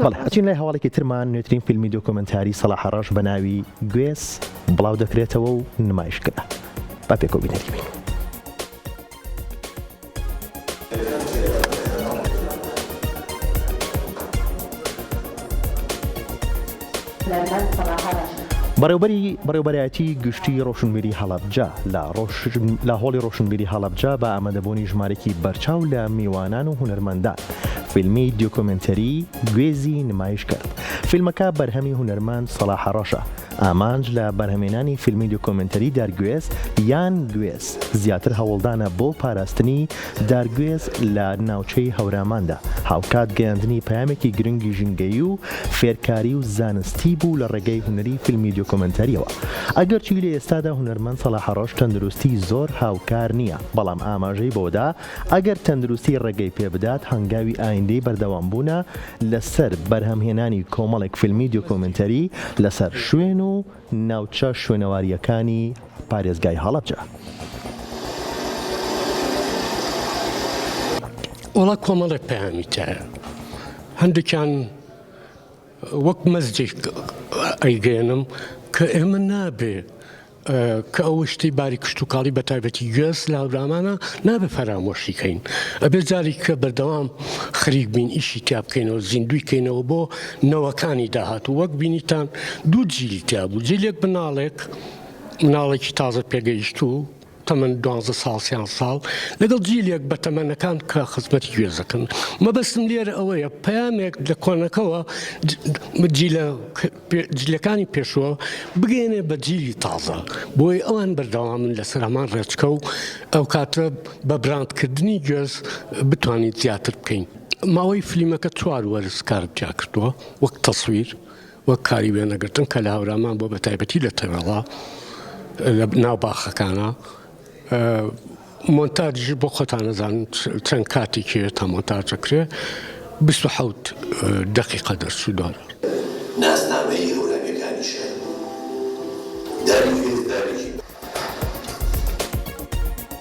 بەڵێ ئەچین لای هەواڵێکی ترمان نوێترین فیلمی دۆکۆمنتاری سەلاح ڕەش بە ناوی گوێز بڵاو دەکرێتەوە و نمایشکرا با پێکەوە بینەری بین. بەڕێوەبەرایەتی گشتی ڕۆشنبیری هەڵەبجە لە هۆڵی ڕۆشنبیری هەڵەبجە بە ئامادەبوونی ژمارەی بەرچاو لە میوانان و هونەرمەندان فیلمی دیۆکۆمنتەری گوێزی نمایش کرد. فیلمەکە بەرهەمی هونەرمەند سەلاح ڕەشە ئامانج لە بەرهەمێنانی فیلمی دیۆکۆمنتەری دارگوێز یان گوێز زیاتر هەوڵدانە بۆ پاراستنی دارگوێز لە ناوچەی هەوراماندا هاوکات گەیاندنی پەیامێکی گرنگی ژینگەیی و فێرکاری و زانستی بوو لە ڕێگەی هونەری فیلمی دیۆکۆمنتەریەوە. ئەگەرچی لە ئێستادا هونەرمەند سەلاح ڕەش تەندروستی زۆر هاوکار نییە، بەڵام ئاماژەی بۆدا ئەگەر تەندروستی ڕێگەی پێ بدات هەنگاوی ئایندەی بەردەوام بوونە لەسەر بەرهەمهێنانی کۆمەڵێک فیلمی دیۆکۆمنتەری لەسەر شوێن و ناوچە شوێنەواریەکانی پارێزگای هەڵەبجە. وڵا کۆمەڵێک پەیامی تایە، هەندێکیان وەک مەزجێک ئەیگەێنم کە ئێمە نابێ کە ئەوە شتەی باری کشت و کاڵی بە تایبەتی گوێز لە هەورامانە نابێ فەرامۆشیکەین، ئەبێ جاری کە بەردەوام خەریک بین ئیشی تیا بکەینەوە زیندوی کەینەوە بۆ نەوەکانی داهات و وەک بینیتان دوو جیلی تیا بوو، جیلێک مناڵێکی تازە پێگەیشت و تەمەن 12 ساڵ 30 ساڵ لەگەڵ جیلێک بە تەمەنەکان کە خزمەتی گوێزەکەن. مەبەستم لێرە ئەوەیە پەیامێک لە کۆنەکەەوە جیلەکانی پێشوە بگەێنێ بە جیلی تازە بۆی ئەوان بەردەوامن لەسەر هەمان ڕێچکە و ئەو کاتە بە براندکردنی گوێز بتوانیت زیاتر بکەین. ماوەی فلیمەکە 4 وەرز کارتیا کردووە وەک تەسویر وەک کاری وێنەگرتن کە لە هەورامان بۆ بە تایبەتی لە تەوێڵا ناو باخەکانە مۆنتاژ بۆ خۆتان نەزانن چەند کاتێکێت تا مۆنتاژەکرێ 27 دقیقە دەرچوو دۆر.